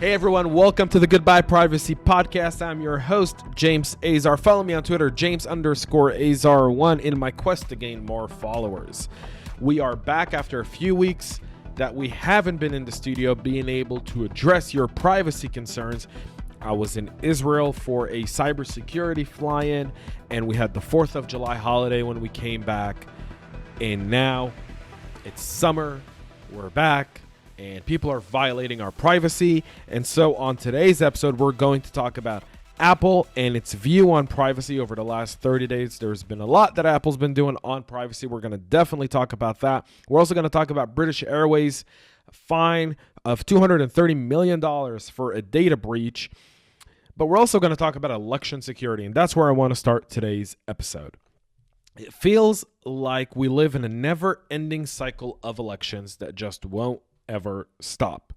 Hey everyone, welcome to the Goodbye Privacy Podcast. I'm your host, James Azar. Follow me on Twitter, James_Azar1 in my quest to gain more followers. We are back after a few weeks that we haven't been in the studio being able to address your privacy concerns. I was in Israel for a cybersecurity fly-in, and we had the 4th of July holiday when we came back. And now it's summer, we're back, and people are violating our privacy. And so on today's episode, we're going to talk about Apple and its view on privacy over the last 30 days. There's been a lot that Apple's been doing on privacy. We're going to definitely talk about that. We're also going to talk about British Airways fine of $230 million for a data breach. But we're also going to talk about election security, and that's where I want to start today's episode. It feels like we live in a never-ending cycle of elections that just won't ever stop.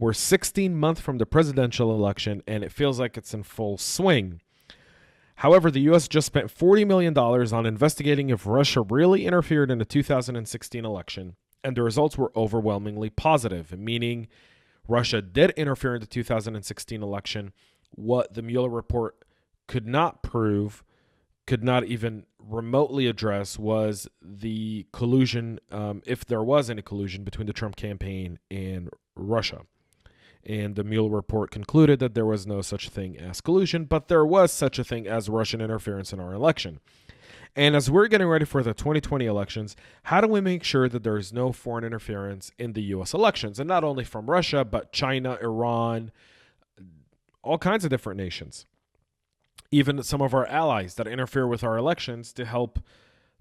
We're 16 months from the presidential election, and it feels like it's in full swing. However, the U.S. just spent $40 million on investigating if Russia really interfered in the 2016 election, and the results were overwhelmingly positive, meaning Russia did interfere in the 2016 election. What the Mueller report could not prove, could not even remotely address, was the collusion, if there was any collusion between the Trump campaign and Russia. And the Mueller report concluded that there was no such thing as collusion, but there was such a thing as Russian interference in our election. And as we're getting ready for the 2020 elections, how do we make sure that there is no foreign interference in the U.S. elections? And not only from Russia, but China, Iran, all kinds of different nations. Even some of our allies that interfere with our elections to help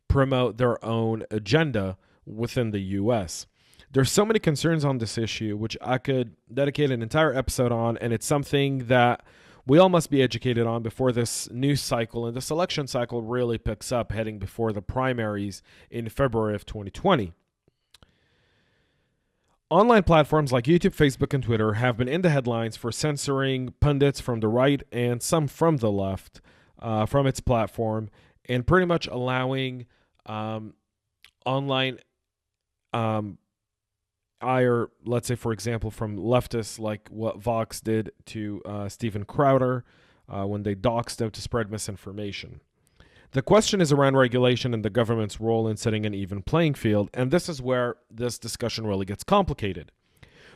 promote their own agenda within the U.S. There's so many concerns on this issue, which I could dedicate an entire episode on, and it's something that we all must be educated on before this news cycle and this election cycle really picks up, heading before the primaries in February of 2020. Online platforms like YouTube, Facebook, and Twitter have been in the headlines for censoring pundits from the right and some from the left from its platform, and pretty much allowing online ire, let's say, for example, from leftists, like what Vox did to Steven Crowder when they doxed him to spread misinformation. The question is around regulation and the government's role in setting an even playing field, and this is where this discussion really gets complicated.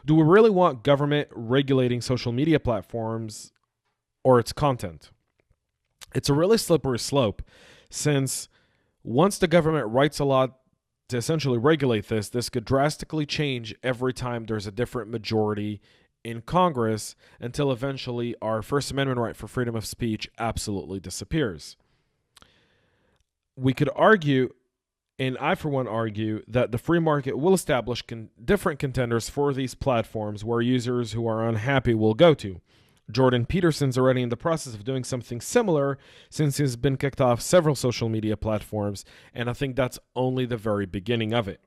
Do we really want government regulating social media platforms or its content? It's a really slippery slope, since once the government writes a law to essentially regulate this could drastically change every time there's a different majority in Congress, until eventually our First Amendment right for freedom of speech absolutely disappears. We could argue, and I for one argue, that the free market will establish different contenders for these platforms where users who are unhappy will go to. Jordan Peterson's already in the process of doing something similar, since he's been kicked off several social media platforms, and I think that's only the very beginning of it.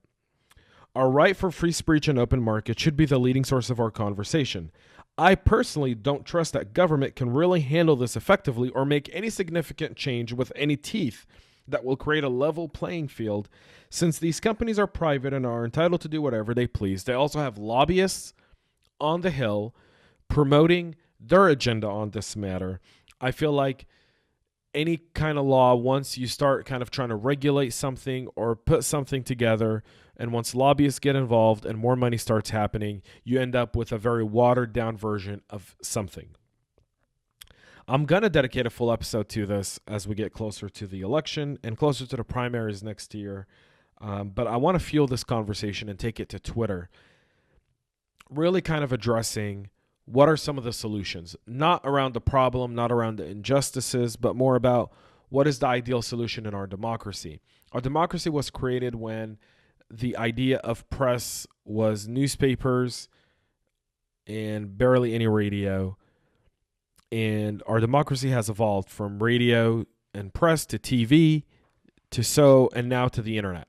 Our right for free speech and open market should be the leading source of our conversation. I personally don't trust that government can really handle this effectively or make any significant change with any teeth that will create a level playing field, since these companies are private and are entitled to do whatever they please. They also have lobbyists on the Hill promoting their agenda on this matter. I feel like any kind of law, once you start kind of trying to regulate something or put something together, and once lobbyists get involved and more money starts happening, you end up with a very watered down version of something. I'm going to dedicate a full episode to this as we get closer to the election and closer to the primaries next year. But I want to fuel this conversation and take it to Twitter, really kind of addressing what are some of the solutions, not around the problem, not around the injustices, but more about what is the ideal solution in our democracy. Our democracy was created when the idea of press was newspapers and barely any radio. And our democracy has evolved from radio and press to TV and now to the internet.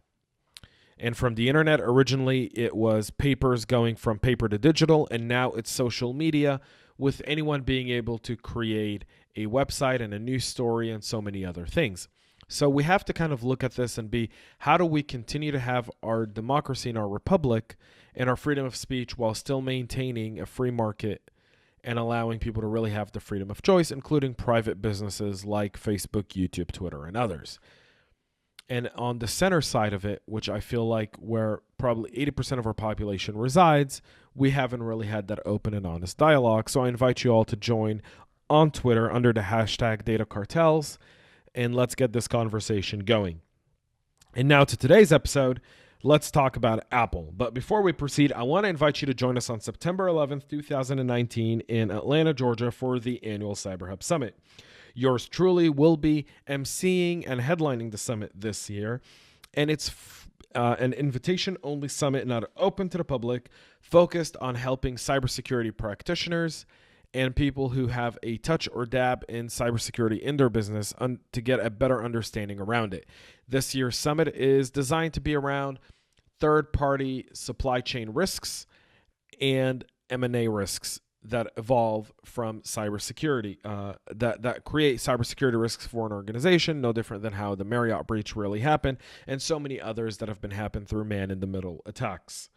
And from the internet, originally it was papers going from paper to digital, and now it's social media, with anyone being able to create a website and a news story and so many other things. So we have to kind of look at this and be, how do we continue to have our democracy and our republic and our freedom of speech while still maintaining a free market and allowing people to really have the freedom of choice, including private businesses like Facebook, YouTube, Twitter, and others. And on the center side of it, which I feel like where probably 80% of our population resides, we haven't really had that open and honest dialogue. So I invite you all to join on Twitter under the hashtag Data Cartels, and let's get this conversation going. And now to today's episode, let's talk about Apple. But before we proceed, I want to invite you to join us on September 11th, 2019 in Atlanta, Georgia for the annual CyberHub Summit. Yours truly will be emceeing and headlining the summit this year. And it's an invitation-only summit, not open to the public, focused on helping cybersecurity practitioners and people who have a touch or dab in cybersecurity in their business to get a better understanding around it. This year's summit is designed to be around third-party supply chain risks and M&A risks that evolve from cybersecurity, that create cybersecurity risks for an organization, no different than how the Marriott breach really happened, and so many others that have been happened through man-in-the-middle attacks.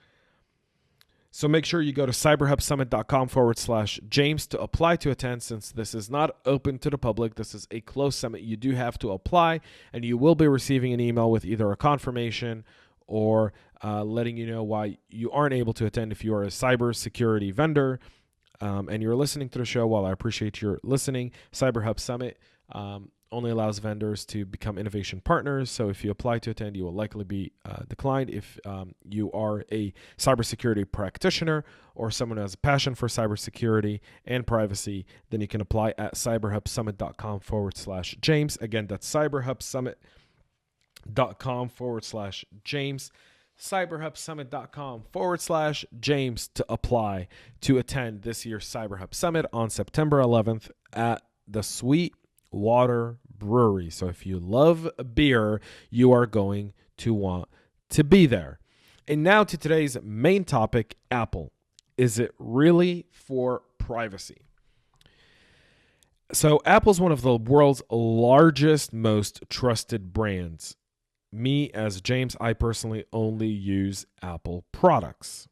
So make sure you go to cyberhubsummit.com/James to apply to attend. Since this is not open to the public, this is a closed summit, you do have to apply, and you will be receiving an email with either a confirmation or letting you know why you aren't able to attend if you are a cybersecurity vendor. And you're listening to the show. While I appreciate your listening, CyberHub Summit only allows vendors to become innovation partners. So if you apply to attend, you will likely be declined. If you are a cybersecurity practitioner or someone who has a passion for cybersecurity and privacy, then you can apply at cyberhubsummit.com/James. Again, that's cyberhubsummit.com/James. cyberhubsummit.com/James to apply to attend this year's CyberHub Summit on September 11th at the Sweetwater Brewery. So if you love beer, you are going to want to be there. And now to today's main topic, Apple. Is it really for privacy? So Apple's one of the world's largest, most trusted brands. Me, as James, I personally only use Apple products.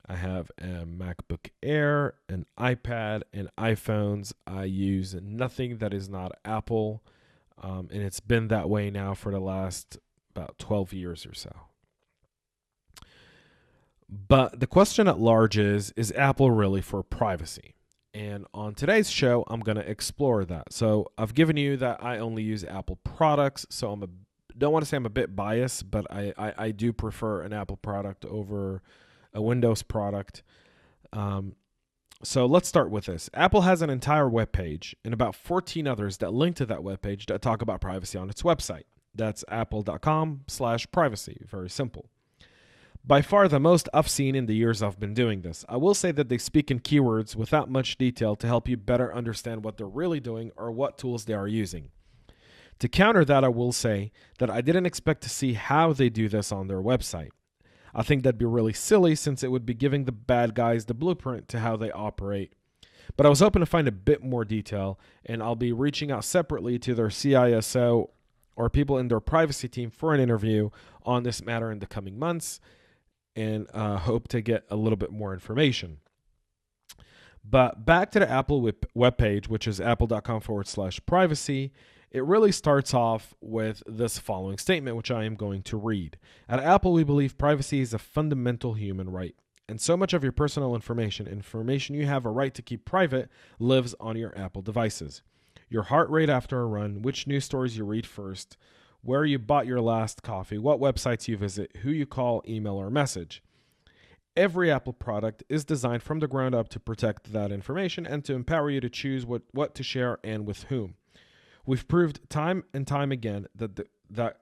I have a MacBook Air, an iPad, and iPhones. I use nothing that is not Apple, and it's been that way now for the last about 12 years or so. But the question at large is Apple really for privacy? And on today's show, I'm going to explore that. So I've given you that I only use Apple products, so don't want to say I'm a bit biased, but I do prefer an Apple product over a Windows product. So let's start with this. Apple has an entire webpage and about 14 others that link to that webpage that talk about privacy on its website. That's apple.com/privacy. Very simple. By far the most I've seen in the years I've been doing this. I will say that they speak in keywords without much detail to help you better understand what they're really doing or what tools they are using. To counter that, I will say that I didn't expect to see how they do this on their website. I think that'd be really silly since it would be giving the bad guys the blueprint to how they operate. But I was hoping to find a bit more detail, and I'll be reaching out separately to their CISO or people in their privacy team for an interview on this matter in the coming months, and hope to get a little bit more information. But back to the Apple webpage, which is apple.com/privacy. It really starts off with this following statement, which I am going to read. At Apple, we believe privacy is a fundamental human right. And so much of your personal information you have a right to keep private, lives on your Apple devices. Your heart rate after a run, which news stories you read first, where you bought your last coffee, what websites you visit, who you call, email, or message. Every Apple product is designed from the ground up to protect that information and to empower you to choose what to share and with whom. We've proved time and time again that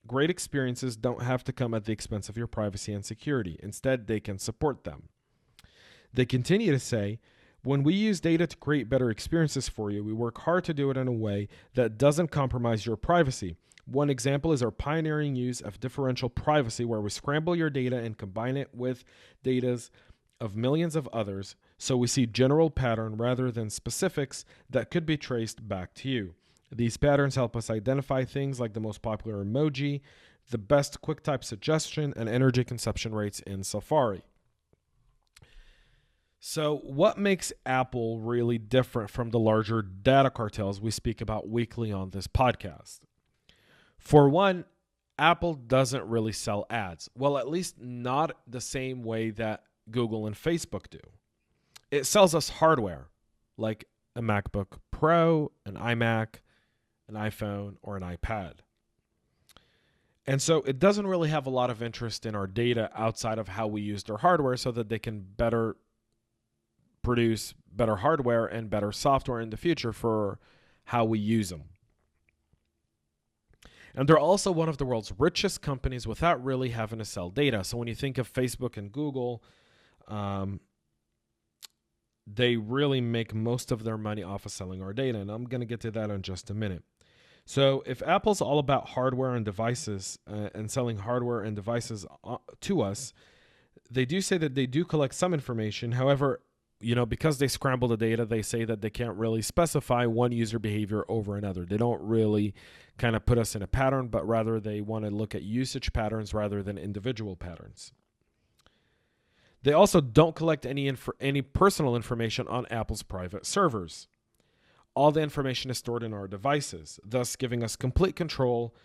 great experiences don't have to come at the expense of your privacy and security. Instead, they can support them. They continue to say, when we use data to create better experiences for you, we work hard to do it in a way that doesn't compromise your privacy. One example is our pioneering use of differential privacy, where we scramble your data and combine it with data of millions of others, so we see general pattern rather than specifics that could be traced back to you. These patterns help us identify things like the most popular emoji, the best QuickType suggestion, and energy consumption rates in Safari. So, what makes Apple really different from the larger data cartels we speak about weekly on this podcast? For one, Apple doesn't really sell ads. Well, at least not the same way that Google and Facebook do. It sells us hardware, like a MacBook Pro, an iMac, an iPhone, or an iPad. And so it doesn't really have a lot of interest in our data outside of how we use their hardware so that they can better produce better hardware and better software in the future for how we use them. And they're also one of the world's richest companies without really having to sell data. So when you think of Facebook and Google, they really make most of their money off of selling our data. And I'm going to get to that in just a minute. So if Apple's all about hardware and devices and selling hardware and devices to us, they do say that they do collect some information. However, because they scramble the data, they say that they can't really specify one user behavior over another. They don't really kind of put us in a pattern, but rather they want to look at usage patterns rather than individual patterns. They also don't collect any personal information on Apple's private servers. All the information is stored in our devices, thus giving us complete control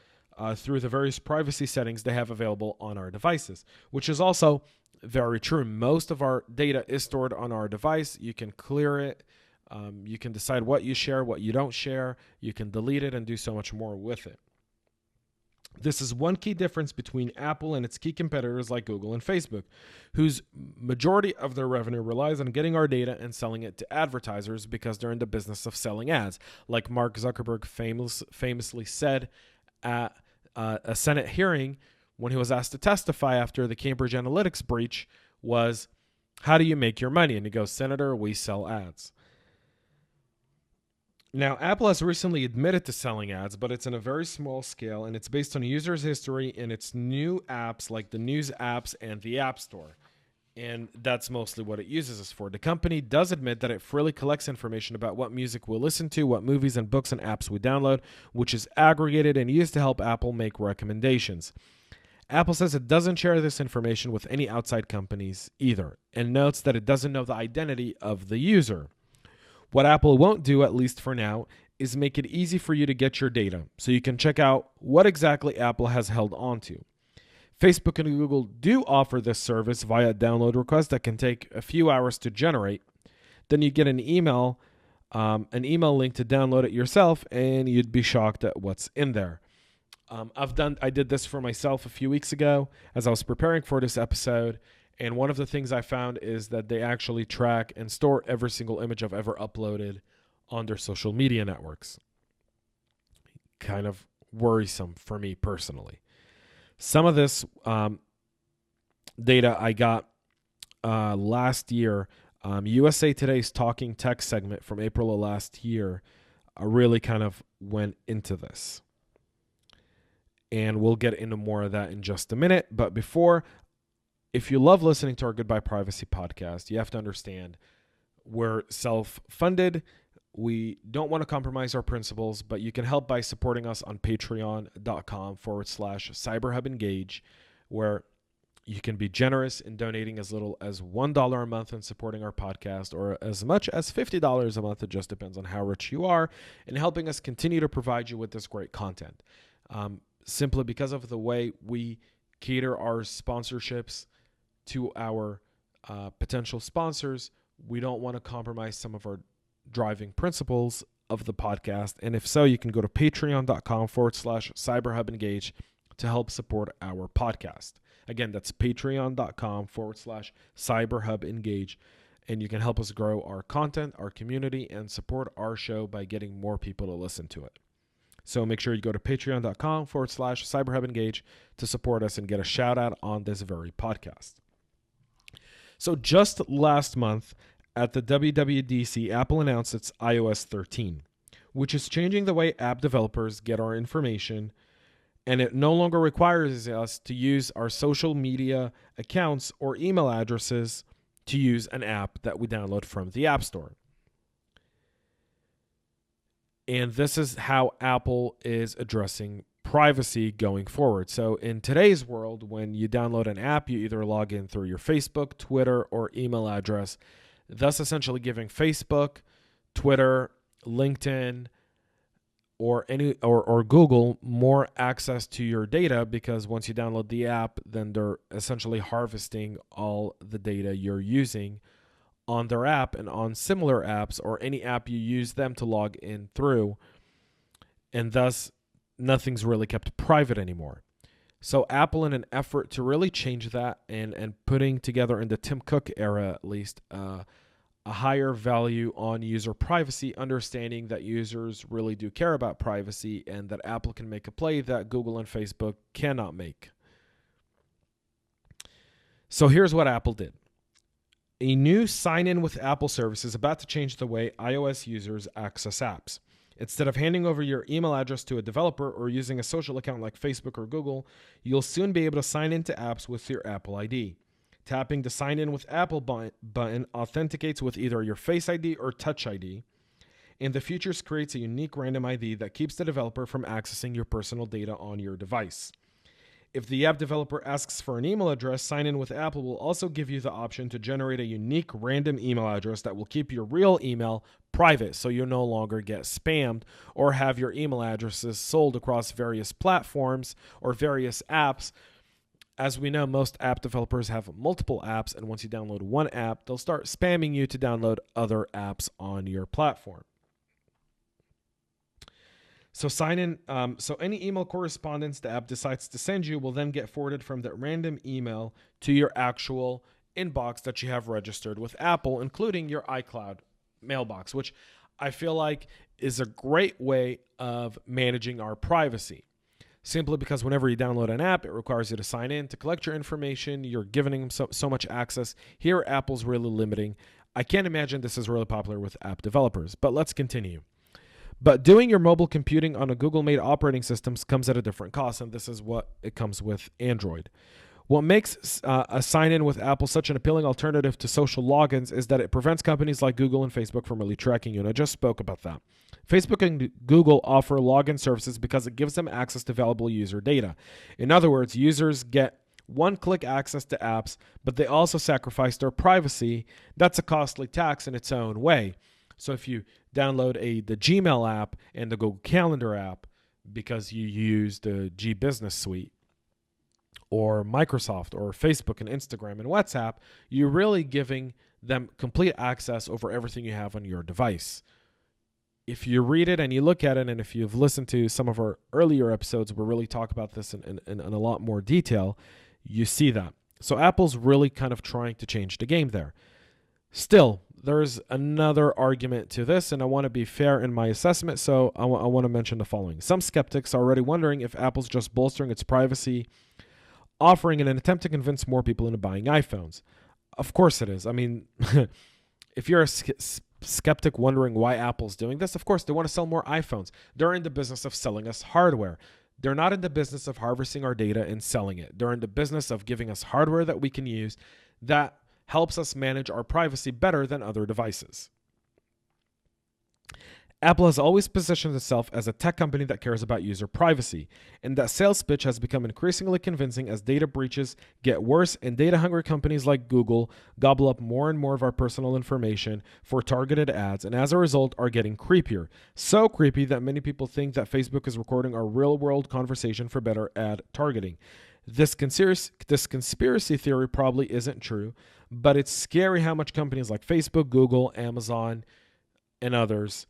through the various privacy settings they have available on our devices, which is also very true. Most of our data is stored on our device. You can clear it. You can decide what you share, what you don't share. You can delete it and do so much more with it. This is one key difference between Apple and its key competitors like Google and Facebook, whose majority of their revenue relies on getting our data and selling it to advertisers because they're in the business of selling ads. Like Mark Zuckerberg famously said at a Senate hearing when he was asked to testify after the Cambridge Analytica breach was, how do you make your money? And he goes, Senator, we sell ads. Now, Apple has recently admitted to selling ads, but it's in a very small scale, and it's based on users' history in its new apps like the News apps and the App Store. And that's mostly what it uses us for. The company does admit that it freely collects information about what music we'll listen to, what movies and books and apps we download, which is aggregated and used to help Apple make recommendations. Apple says it doesn't share this information with any outside companies either, and notes that it doesn't know the identity of the user. What Apple won't do, at least for now, is make it easy for you to get your data so you can check out what exactly Apple has held onto. Facebook and Google do offer this service via download request that can take a few hours to generate. Then you get an email link to download it yourself, and you'd be shocked at what's in there. I did this for myself a few weeks ago as I was preparing for this episode. And one of the things I found is that they actually track and store every single image I've ever uploaded on their social media networks. Kind of worrisome for me personally. Some of this data I got last year. USA Today's Talking Tech segment from April of last year really kind of went into this. And we'll get into more of that in just a minute. But before, if you love listening to our Goodbye Privacy podcast, you have to understand we're self-funded. We don't want to compromise our principles, but you can help by supporting us on patreon.com/CyberHub Engage, where you can be generous in donating as little as $1 a month and supporting our podcast, or as much as $50 a month. It just depends on how rich you are, and helping us continue to provide you with this great content. Simply because of the way we cater our sponsorships to our potential sponsors, we don't want to compromise some of our driving principles of the podcast. And if so, you can go to patreon.com/CyberHub Engage to help support our podcast. Again, that's patreon.com/CyberHub Engage. And you can help us grow our content, our community, and support our show by getting more people to listen to it. So make sure you go to patreon.com/CyberHub Engage to support us and get a shout out on this very podcast. So just last month at the WWDC, Apple announced its iOS 13, which is changing the way app developers get our information, and it no longer requires us to use our social media accounts or email addresses to use an app that we download from the App Store. And this is how Apple is addressing privacy going forward. So in today's world, when you download an app, you either log in through your Facebook, Twitter, or email address. thus essentially giving Facebook, Twitter, LinkedIn, or Google more access to your data, because once you download the app, then they're essentially harvesting all the data you're using on their app and on similar apps or any app you use them to log in through, and thus nothing's really kept private anymore. So Apple, in an effort to really change that and putting together in the Tim Cook era at least a higher value on user privacy, understanding that users really do care about privacy and that Apple can make a play that Google and Facebook cannot make. So here's what Apple did. A new sign-in with Apple service is about to change the way iOS users access apps. Instead of handing over your email address to a developer or using a social account like Facebook or Google, you'll soon be able to sign into apps with your Apple ID. Tapping the Sign In with Apple button authenticates with either your Face ID or Touch ID, and the features creates a unique random ID that keeps the developer from accessing your personal data on your device. If the app developer asks for an email address, Sign In with Apple will also give you the option to generate a unique random email address that will keep your real email private, so you'll no longer get spammed or have your email addresses sold across various platforms or various apps. As we know, most app developers have multiple apps, and once you download one app, they'll start spamming you to download other apps on your platform. So sign in. So any email correspondence the app decides to send you will then get forwarded from that random email to your actual inbox that you have registered with Apple, including your iCloud mailbox, which I feel like is a great way of managing our privacy. Simply because whenever you download an app, it requires you to sign in to collect your information. You're giving them so much access. Here, Apple's really limiting. I can't imagine this is really popular with app developers, but let's continue. But doing your mobile computing on a Google-made operating system comes at a different cost, and this is what it comes with Android. What makes a sign-in with Apple such an appealing alternative to social logins is that it prevents companies like Google and Facebook from really tracking you, and I just spoke about that. Facebook and Google offer login services because it gives them access to valuable user data. In other words, users get one-click access to apps, but they also sacrifice their privacy. That's a costly tax in its own way. So if you download the Gmail app and the Google Calendar app because you use the G Business Suite, or Microsoft, or Facebook and Instagram and WhatsApp, you're really giving them complete access over everything you have on your device. If you read it and you look at it, and if you've listened to some of our earlier episodes where we really talk about this in a lot more detail, you see that. So Apple's really kind of trying to change the game there. Still, there's another argument to this, and I want to be fair in my assessment, so I want to mention the following. Some skeptics are already wondering if Apple's just bolstering its privacy offering in an attempt to convince more people into buying iPhones. Of course it is. I mean, if you're a skeptic wondering why Apple's doing this, of course they want to sell more iPhones. They're in the business of selling us hardware. They're not in the business of harvesting our data and selling it. They're in the business of giving us hardware that we can use that helps us manage our privacy better than other devices. Apple has always positioned itself as a tech company that cares about user privacy, and that sales pitch has become increasingly convincing as data breaches get worse and data-hungry companies like Google gobble up more and more of our personal information for targeted ads, and as a result are getting creepier. So creepy that many people think that Facebook is recording our real-world conversation for better ad targeting. This conspiracy theory probably isn't true, but it's scary how much companies like Facebook, Google, Amazon, and others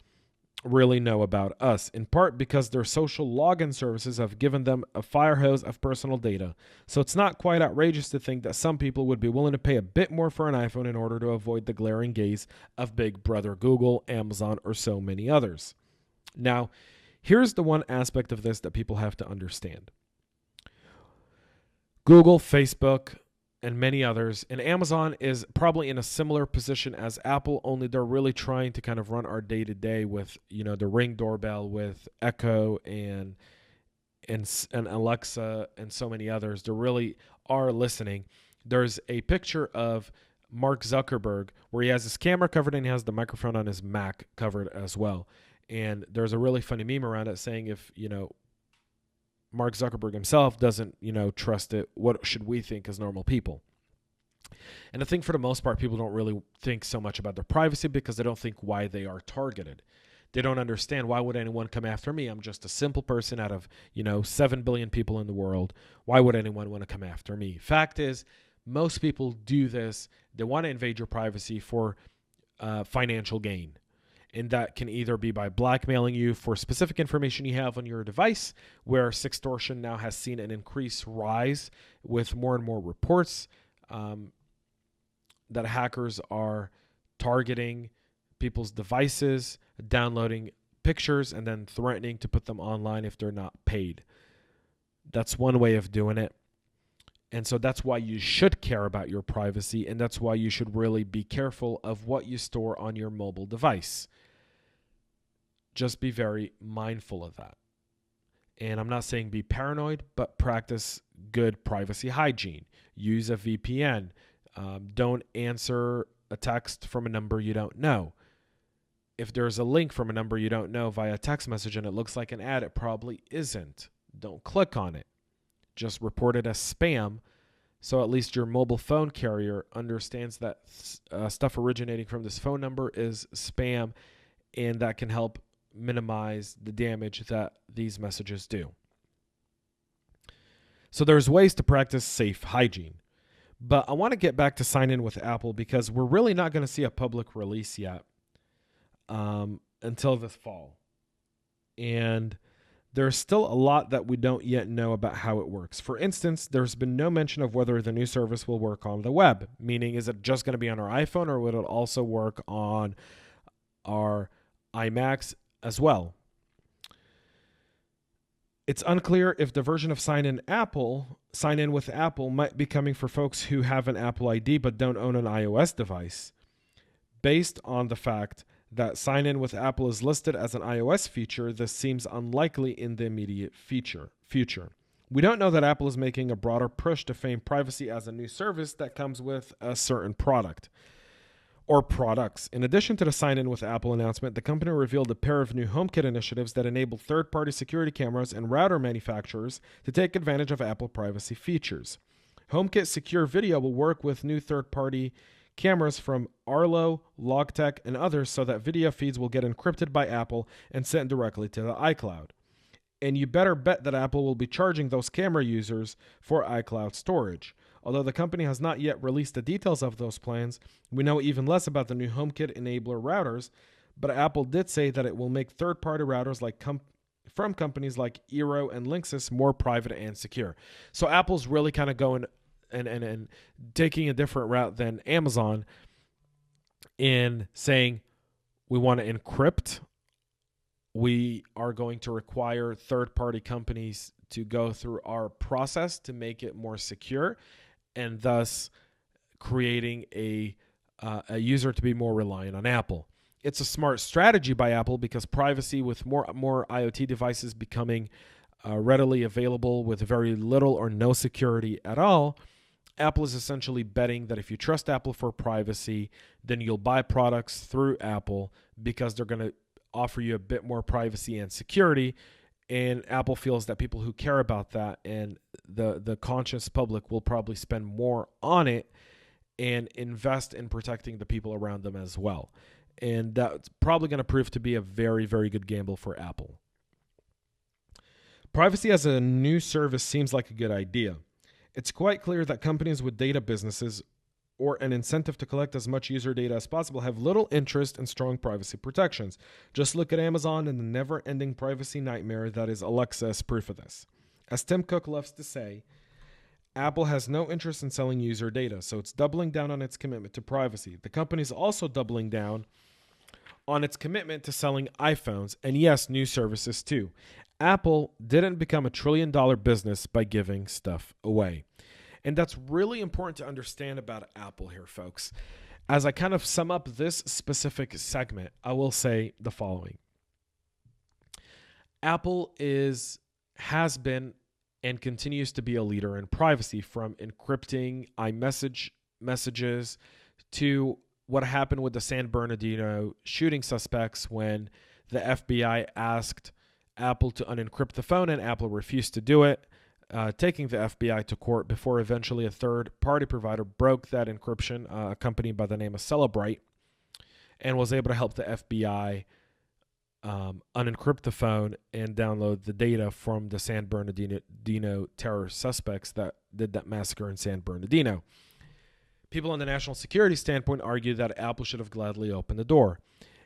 really know about us, in part because their social login services have given them a fire hose of personal data. So it's not quite outrageous to think that some people would be willing to pay a bit more for an iPhone in order to avoid the glaring gaze of Big Brother Google, Amazon, or so many others. Now, here's the one aspect of this that people have to understand. Google, Facebook, and many others, and Amazon is probably in a similar position as Apple, only they're really trying to kind of run our day-to-day with, the Ring doorbell, with Echo and Alexa and so many others. They really are listening. There's a picture of Mark Zuckerberg where he has his camera covered and he has the microphone on his Mac covered as well. And there's a really funny meme around it saying if, Mark Zuckerberg himself doesn't, trust it, what should we think as normal people? And I think for the most part, people don't really think so much about their privacy because they don't think why they are targeted. They don't understand, why would anyone come after me? I'm just a simple person out of, 7 billion people in the world. Why would anyone want to come after me? Fact is, most people do this. They want to invade your privacy for financial gain. And that can either be by blackmailing you for specific information you have on your device, where sextortion now has seen an increased rise with more and more reports that hackers are targeting people's devices, downloading pictures, and then threatening to put them online if they're not paid. That's one way of doing it. And so that's why you should care about your privacy, and that's why you should really be careful of what you store on your mobile device. Just be very mindful of that. And I'm not saying be paranoid, but practice good privacy hygiene. Use a VPN. Don't answer a text from a number you don't know. If there's a link from a number you don't know via text message and it looks like an ad, it probably isn't. Don't click on it. Just report it as spam, so at least your mobile phone carrier understands that stuff originating from this phone number is spam, and that can help minimize the damage that these messages do. So there's ways to practice safe hygiene. But I want to get back to sign in with Apple because we're really not going to see a public release yet until this fall. And there's still a lot that we don't yet know about how it works. For instance, there's been no mention of whether the new service will work on the web, meaning is it just going to be on our iPhone, or will it also work on our iMacs as well? It's unclear if the version of Sign in with Apple might be coming for folks who have an Apple ID but don't own an iOS device. Based on the fact that Sign in with Apple is listed as an iOS feature, this seems unlikely in the immediate future. We don't know that Apple is making a broader push to frame privacy as a new service that comes with a certain product or products. In addition to the Sign in with Apple announcement, the company revealed a pair of new HomeKit initiatives that enable third-party security cameras and router manufacturers to take advantage of Apple privacy features. HomeKit Secure Video will work with new third-party cameras from Arlo, Logitech, and others so that video feeds will get encrypted by Apple and sent directly to the iCloud. And you better bet that Apple will be charging those camera users for iCloud storage. Although the company has not yet released the details of those plans, we know even less about the new HomeKit enabler routers, but Apple did say that it will make third-party routers from companies like Eero and Linksys more private and secure. So Apple's really kind of going and taking a different route than Amazon in saying, we want to encrypt. We are going to require third-party companies to go through our process to make it more secure, and thus creating a user to be more reliant on Apple. It's a smart strategy by Apple because privacy with more IoT devices becoming readily available with very little or no security at all, Apple is essentially betting that if you trust Apple for privacy, then you'll buy products through Apple because they're going to offer you a bit more privacy and security. And Apple feels that people who care about that and the conscious public will probably spend more on it and invest in protecting the people around them as well. And that's probably going to prove to be a very, very good gamble for Apple. Privacy as a new service seems like a good idea. It's quite clear that companies with data businesses or an incentive to collect as much user data as possible have little interest in strong privacy protections. Just look at Amazon and the never-ending privacy nightmare that is Alexa as proof of this. As Tim Cook loves to say, Apple has no interest in selling user data, so it's doubling down on its commitment to privacy. The company is also doubling down on its commitment to selling iPhones, and yes, new services too. Apple didn't become a $1 trillion business by giving stuff away. And that's really important to understand about Apple here, folks. As I kind of sum up this specific segment, I will say the following. Apple has been and continues to be a leader in privacy, from encrypting iMessage messages to what happened with the San Bernardino shooting suspects when the FBI asked Apple to unencrypt the phone and Apple refused to do it. taking the FBI to court before eventually a third-party provider broke that encryption, a company by the name of Celebrite, and was able to help the FBI unencrypt the phone and download the data from the San Bernardino terror suspects that did that massacre in San Bernardino. People on the national security standpoint argue that Apple should have gladly opened the door.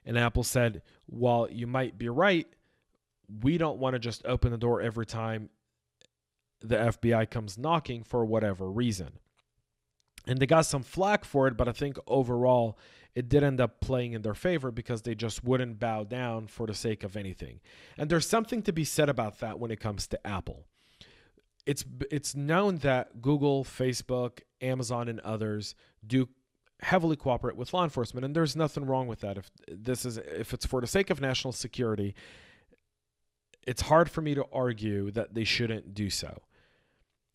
And Apple said, while you might be right, we don't want to just open the door every time the FBI comes knocking for whatever reason. And they got some flack for it, but I think overall it did end up playing in their favor because they just wouldn't bow down for the sake of anything. And there's something to be said about that when it comes to Apple. It's known that Google, Facebook, Amazon, and others do heavily cooperate with law enforcement, and there's nothing wrong with that. If it's for the sake of national security, it's hard for me to argue that they shouldn't do so.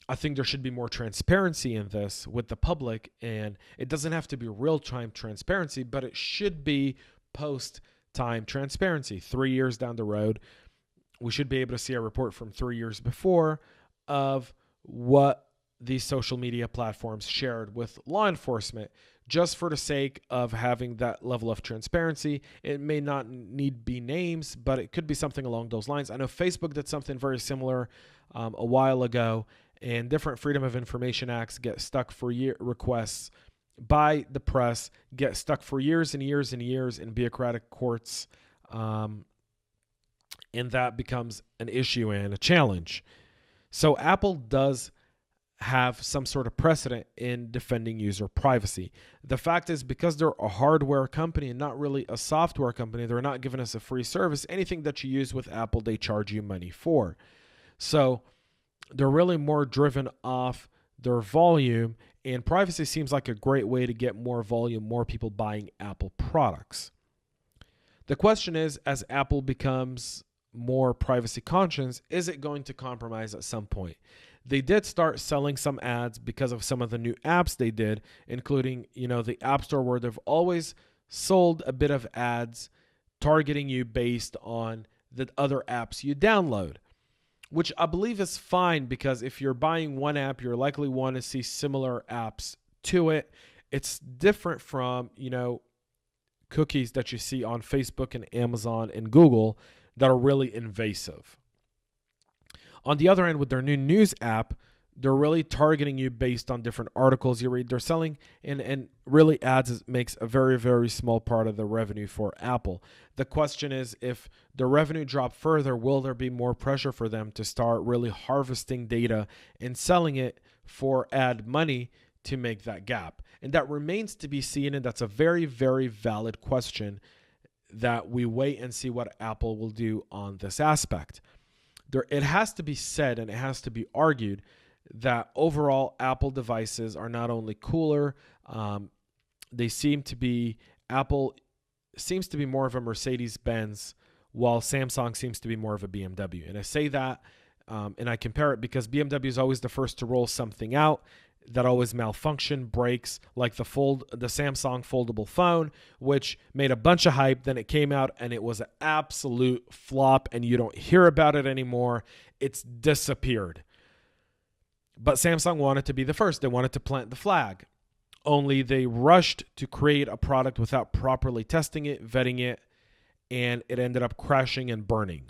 I think there should be more transparency in this with the public, and it doesn't have to be real-time transparency, but it should be post-time transparency. 3 years down the road, we should be able to see a report from 3 years before of what these social media platforms shared with law enforcement, just for the sake of having that level of transparency. It may not need be names, but it could be something along those lines. I know Facebook did something very similar a while ago, and different Freedom of Information Acts get stuck for requests by the press, get stuck for years and years and years in bureaucratic courts, and that becomes an issue and a challenge. So Apple does have some sort of precedent in defending user privacy. The fact is, because they're a hardware company and not really a software company, they're not giving us a free service. Anything that you use with Apple, they charge you money for. So they're really more driven off their volume, and privacy seems like a great way to get more volume, more people buying Apple products. The question is, as Apple becomes more privacy conscious, is it going to compromise at some point? They did start selling some ads because of some of the new apps they did, including, the App Store, where they've always sold a bit of ads targeting you based on the other apps you download, which I believe is fine, because if you're buying one app, you're likely want to see similar apps to it. It's different from, cookies that you see on Facebook and Amazon and Google that are really invasive. On the other end, with their new news app, they're really targeting you based on different articles you read. They're selling, and really ads makes a very, very small part of the revenue for Apple. The question is, if the revenue drop further, will there be more pressure for them to start really harvesting data and selling it for ad money to make that gap? And that remains to be seen, and that's a very, very valid question that we wait and see what Apple will do on this aspect. It has to be said, and it has to be argued, that overall Apple devices are not only cooler, Apple seems to be more of a Mercedes-Benz, while Samsung seems to be more of a BMW. And I say that, and I compare it because BMW is always the first to roll something out that always malfunction, breaks, like the Samsung foldable phone, which made a bunch of hype. Then it came out and it was an absolute flop, and you don't hear about it anymore. It's disappeared. But Samsung wanted to be the first. They wanted to plant the flag. Only they rushed to create a product without properly testing it, vetting it, and it ended up crashing and burning.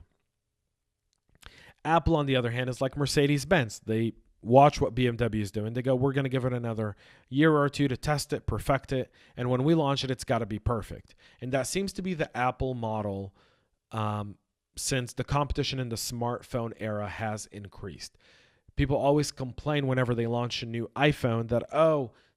Apple, on the other hand, is like Mercedes-Benz. They watch what BMW is doing. They go, we're going to give it another year or two to test it, perfect it, and when we launch it, it's got to be perfect. And that seems to be the Apple model since the competition in the smartphone era has increased. People always complain whenever they launch a new iPhone that,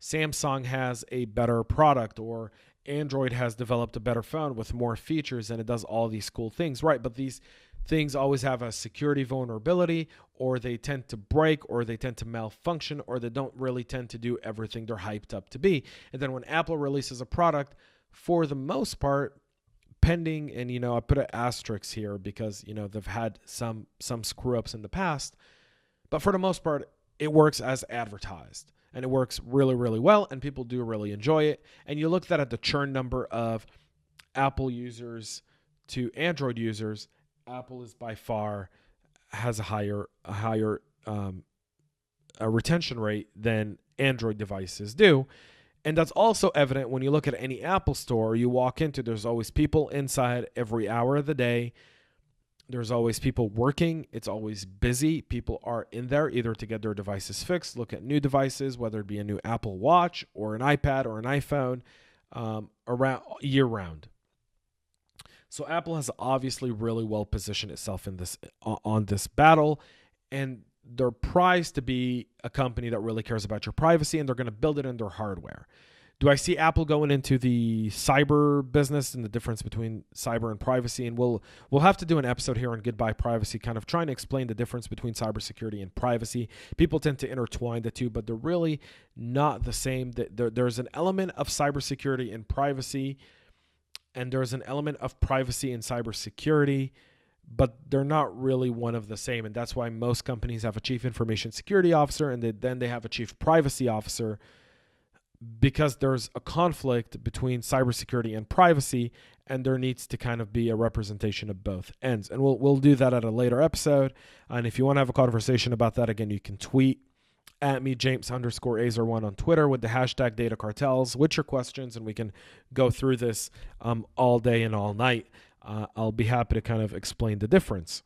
Samsung has a better product, or Android has developed a better phone with more features and it does all these cool things. Right, but these things always have a security vulnerability, or they tend to break, or they tend to malfunction, or they don't really tend to do everything they're hyped up to be. And then when Apple releases a product, for the most part, pending, and I put an asterisk here because they've had some screw ups in the past, but for the most part, it works as advertised, and it works really, really well, and people do really enjoy it. And you look at the churn number of Apple users to Android users, Apple is by far has a higher retention rate than Android devices do. And that's also evident when you look at any Apple store you walk into. There's always people inside every hour of the day. There's always people working. It's always busy. People are in there either to get their devices fixed, look at new devices, whether it be a new Apple Watch or an iPad or an iPhone, around year round. So Apple has obviously really well positioned itself in this on this battle, and they're prized to be a company that really cares about your privacy, and they're going to build it in their hardware. Do I see Apple going into the cyber business and the difference between cyber and privacy? And we'll have to do an episode here on Goodbye Privacy, kind of trying to explain the difference between cybersecurity and privacy. People tend to intertwine the two, but they're really not the same. There's an element of cybersecurity in privacy, and there's an element of privacy in cybersecurity, but they're not really one of the same. And that's why most companies have a chief information security officer, and then they have a chief privacy officer, because there's a conflict between cybersecurity and privacy, and there needs to kind of be a representation of both ends. And we'll do that at a later episode. And if you want to have a conversation about that, again, you can tweet at me, James_Azar1 on Twitter with the hashtag data cartels with your questions, and we can go through this all day and all night. I'll be happy to kind of explain the difference.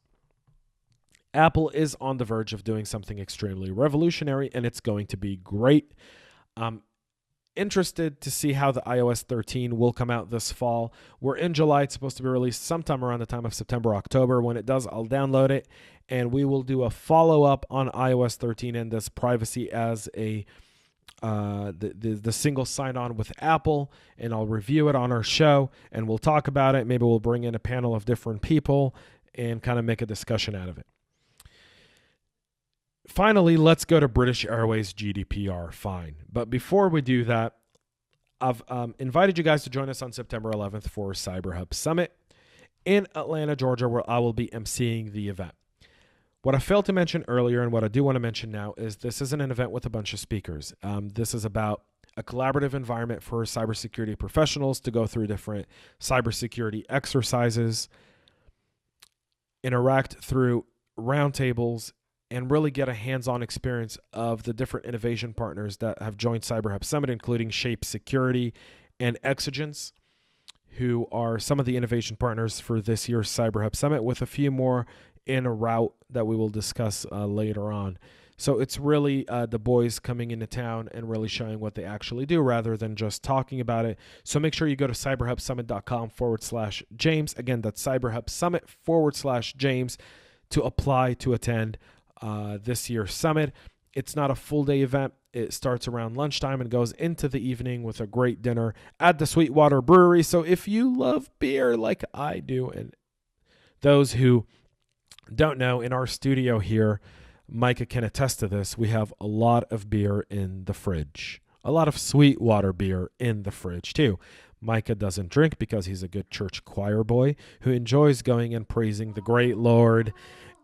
Apple is on the verge of doing something extremely revolutionary, and it's going to be great. Interested to see how the iOS 13 will come out this fall. We're in July. It's supposed to be released sometime around the time of September, October. When it does, I'll download it, and we will do a follow-up on iOS 13 and this privacy as a the single sign-on with Apple, and I'll review it on our show, and we'll talk about it. Maybe we'll bring in a panel of different people and kind of make a discussion out of it. Finally, let's go to British Airways GDPR fine. But before we do that, I've invited you guys to join us on September 11th for CyberHub Summit in Atlanta, Georgia, where I will be emceeing the event. What I failed to mention earlier, and what I do want to mention now, is this isn't an event with a bunch of speakers. This is about a collaborative environment for cybersecurity professionals to go through different cybersecurity exercises, interact through roundtables, and really get a hands-on experience of the different innovation partners that have joined CyberHub Summit, including Shape Security and Exigence, who are some of the innovation partners for this year's CyberHub Summit, with a few more in a route that we will discuss later on. So it's really the boys coming into town and really showing what they actually do rather than just talking about it. So make sure you go to cyberhubsummit.com/James. Again, that's cyberhubsummit.com/James to apply to attend this year's summit. It's not a full day event. It starts around lunchtime and goes into the evening with a great dinner at the Sweetwater Brewery. So if you love beer like I do, and those who don't know, in our studio here, Micah can attest to this, we have a lot of beer in the fridge. A lot of Sweetwater beer in the fridge too. Micah doesn't drink because he's a good church choir boy who enjoys going and praising the great Lord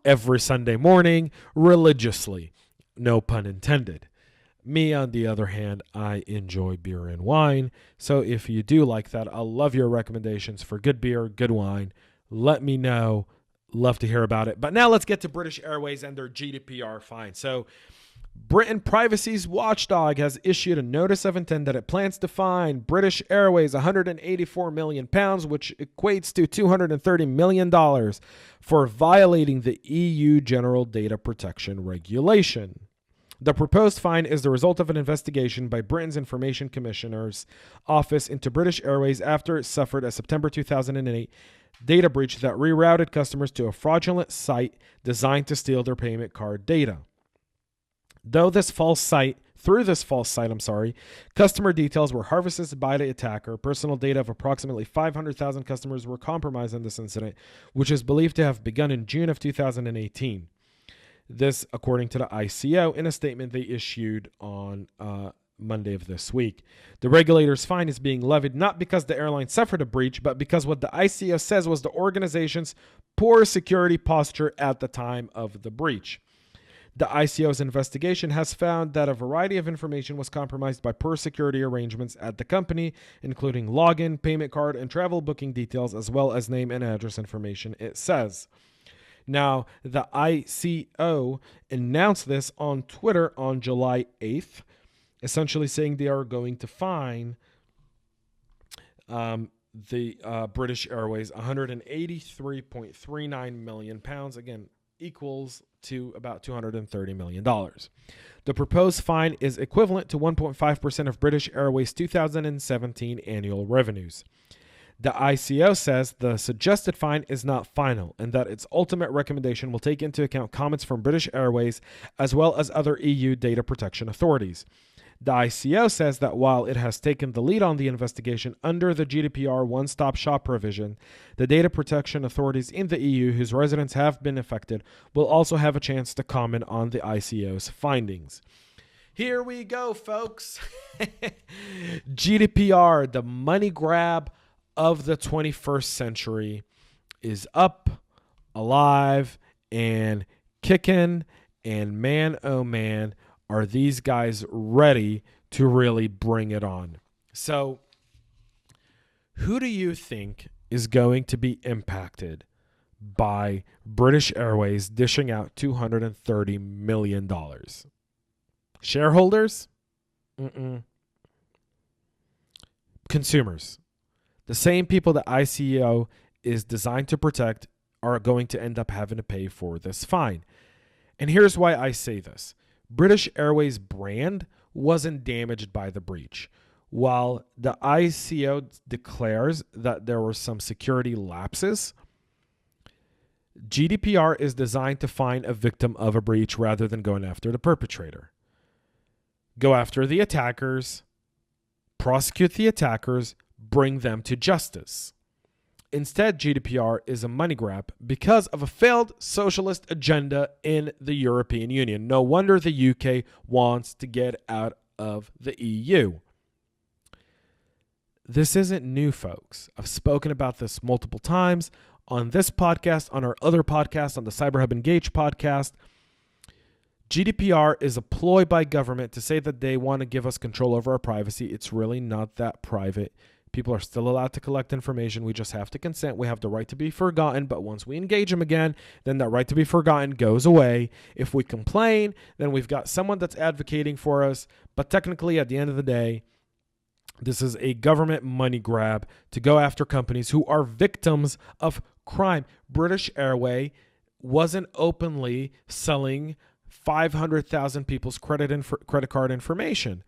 every Sunday morning religiously. No pun intended. Me, on the other hand, I enjoy beer and wine. So if you do like that, I'll love your recommendations for good beer, good wine. Let me know. Love to hear about it. But now let's get to British Airways and their GDPR fine. So Britain Privacy's watchdog has issued a notice of intent that it plans to fine British Airways £184 million, which equates to $230 million, for violating the EU General Data Protection Regulation. The proposed fine is the result of an investigation by Britain's Information Commissioner's Office into British Airways after it suffered a September 2008 data breach that rerouted customers to a fraudulent site designed to steal their payment card data. Through this false site, customer details were harvested by the attacker. Personal data of approximately 500,000 customers were compromised in this incident, which is believed to have begun in June of 2018. This, according to the ICO, in a statement they issued on Monday of this week. The regulator's fine is being levied not because the airline suffered a breach, but because what the ICO says was the organization's poor security posture at the time of the breach. The ICO's investigation has found that a variety of information was compromised by poor security arrangements at the company, including login, payment card, and travel booking details, as well as name and address information, it says. Now, the ICO announced this on Twitter on July 8th, essentially saying they are going to fine the British Airways £183.39 million, again, equals to about $230 million. The proposed fine is equivalent to 1.5% of British Airways' 2017 annual revenues. The ICO says the suggested fine is not final and that its ultimate recommendation will take into account comments from British Airways as well as other EU data protection authorities. The ICO says that while it has taken the lead on the investigation under the GDPR one-stop shop provision, the data protection authorities in the EU whose residents have been affected will also have a chance to comment on the ICO's findings. Here we go, folks. GDPR, the money grab of the 21st century, is up, alive, and kicking. And man, oh man, are these guys ready to really bring it on? So, who do you think is going to be impacted by British Airways dishing out $230 million? Shareholders? Consumers. The same people that ICO is designed to protect are going to end up having to pay for this fine. And here's why I say this. British Airways brand wasn't damaged by the breach. While the ICO declares that there were some security lapses, GDPR is designed to find a victim of a breach rather than going after the perpetrator. Go after the attackers, prosecute the attackers, bring them to justice. Instead, GDPR is a money grab because of a failed socialist agenda in the European Union. No wonder the UK wants to get out of the EU. This isn't new, folks. I've spoken about this multiple times on this podcast, on our other podcast, on the CyberHub Engage podcast. GDPR is a ploy by government to say that they want to give us control over our privacy. It's really not that private. People are still allowed to collect information. We just have to consent. We have the right to be forgotten. But once we engage them again, then that right to be forgotten goes away. If we complain, then we've got someone that's advocating for us. But technically, at the end of the day, this is a government money grab to go after companies who are victims of crime. British Airways wasn't openly selling 500,000 people's credit card information.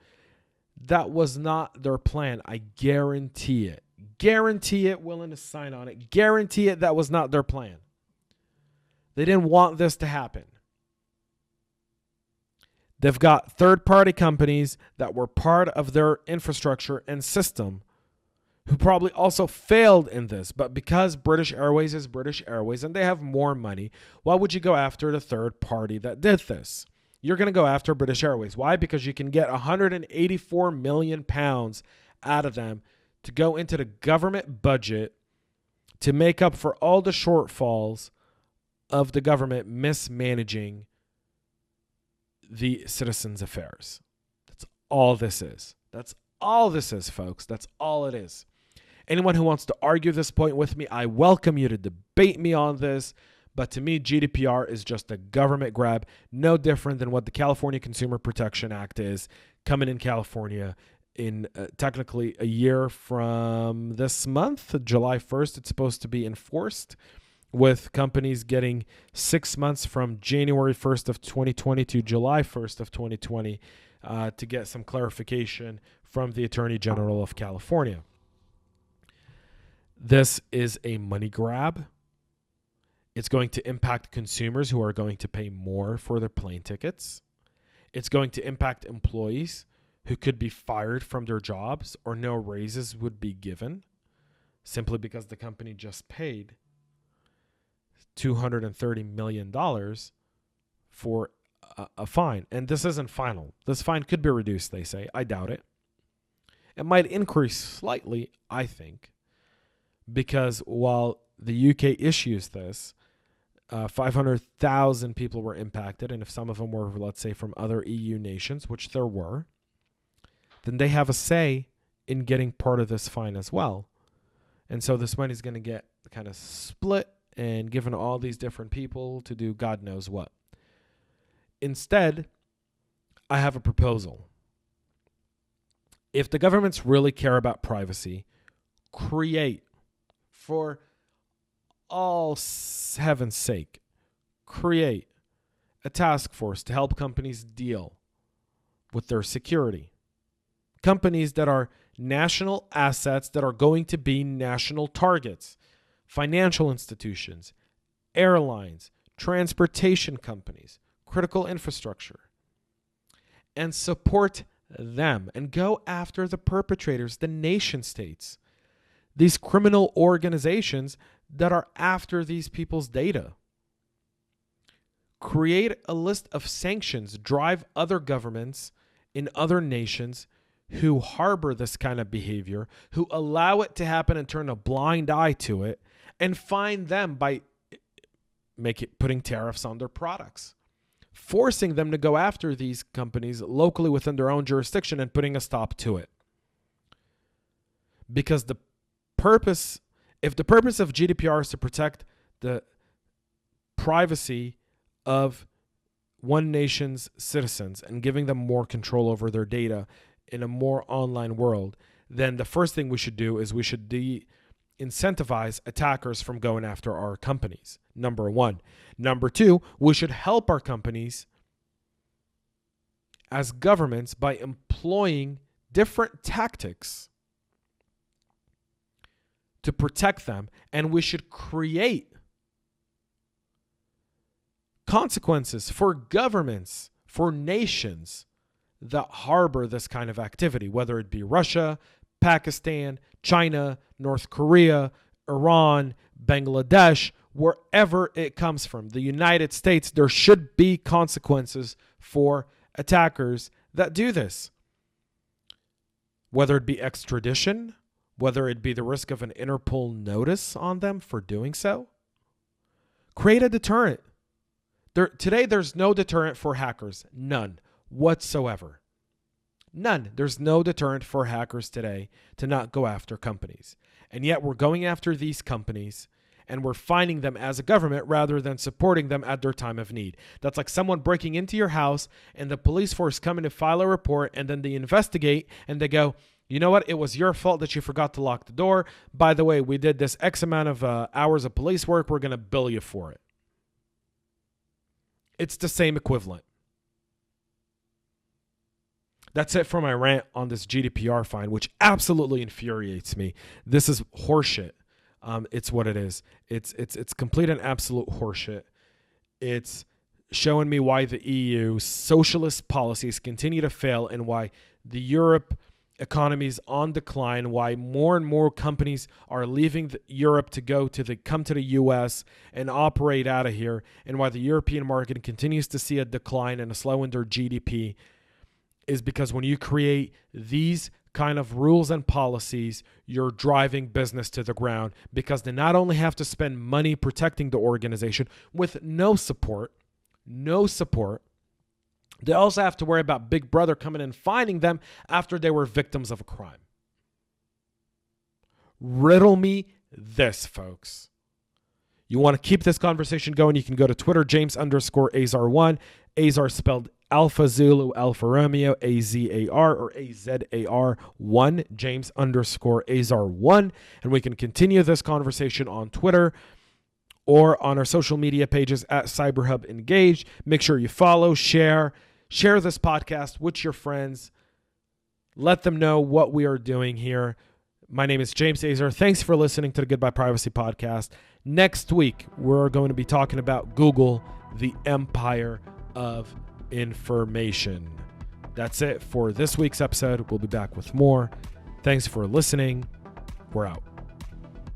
That was not their plan. I guarantee it. Guarantee it, willing to sign on it. Guarantee it, that was not their plan. They didn't want this to happen. They've got third-party companies that were part of their infrastructure and system who probably also failed in this. But because British Airways is British Airways and they have more money, why would you go after the third party that did this? You're going to go after British Airways. Why? Because you can get £184 million out of them to go into the government budget to make up for all the shortfalls of the government mismanaging the citizens' affairs. That's all this is. That's all this is, folks. That's all it is. Anyone who wants to argue this point with me, I welcome you to debate me on this. But to me, GDPR is just a government grab, no different than what the California Consumer Protection Act is coming in California in technically a year from this month, July 1st. It's supposed to be enforced with companies getting 6 months from January 1st of 2020 to July 1st of 2020 to get some clarification from the Attorney General of California. This is a money grab. It's going to impact consumers who are going to pay more for their plane tickets. It's going to impact employees who could be fired from their jobs or no raises would be given simply because the company just paid $230 million for a fine. And this isn't final. This fine could be reduced, they say. I doubt it. It might increase slightly, I think, because while the UK issues this, 500,000 people were impacted, and if some of them were, let's say, from other EU nations, which there were, then they have a say in getting part of this fine as well. And so this money is going to get kind of split and given all these different people to do God knows what. Instead, I have a proposal. If the governments really care about privacy, create, for all heaven's sake, create a task force to help companies deal with their security. Companies that are national assets that are going to be national targets. Financial institutions, airlines, transportation companies, critical infrastructure. And support them and go after the perpetrators, the nation states, these criminal organizations that are after these people's data. Create a list of sanctions, drive other governments in other nations who harbor this kind of behavior, who allow it to happen and turn a blind eye to it, and fine them by putting tariffs on their products, forcing them to go after these companies locally within their own jurisdiction and putting a stop to it. Because if the purpose of GDPR is to protect the privacy of one nation's citizens and giving them more control over their data in a more online world, then the first thing we should do is we should incentivize attackers from going after our companies. Number one. Number two, we should help our companies as governments by employing different tactics to protect them. And we should create consequences for governments, for nations that harbor this kind of activity, whether it be Russia, Pakistan, China, North Korea, Iran, Bangladesh, wherever it comes from. The United States, there should be consequences for attackers that do this. Whether it be extradition, whether it be the risk of an Interpol notice on them for doing so. Create a deterrent. Today, there's no deterrent for hackers. None whatsoever. None. There's no deterrent for hackers today to not go after companies. And yet we're going after these companies and we're fining them as a government rather than supporting them at their time of need. That's like someone breaking into your house and the police force coming to file a report, and then they investigate and they go, you know what? It was your fault that you forgot to lock the door. By the way, we did this X amount of hours of police work. We're going to bill you for it. It's the same equivalent. That's it for my rant on this GDPR fine, which absolutely infuriates me. This is horseshit. It's what it is. It's complete and absolute horseshit. It's showing me why the EU socialist policies continue to fail and why the Europe economy is on decline, why more and more companies are leaving Europe to come to the US and operate out of here, and why the European market continues to see a decline and a slow in their GDP is because when you create these kind of rules and policies, you're driving business to the ground, because they not only have to spend money protecting the organization with no support, they also have to worry about Big Brother coming and finding them after they were victims of a crime. Riddle me this, folks. You want to keep this conversation going, you can go to Twitter, James_Azar1. Azar spelled Alpha Zulu, Alpha Romeo, AZAR or AZAR1, James_Azar1. And we can continue this conversation on Twitter or on our social media pages at CyberHub Engage. Make sure you follow, share this podcast with your friends. Let them know what we are doing here. My name is James Azar. Thanks for listening to the Goodbye Privacy podcast. Next week, we're going to be talking about Google, the empire of information. That's it for this week's episode. We'll be back with more. Thanks for listening. We're out.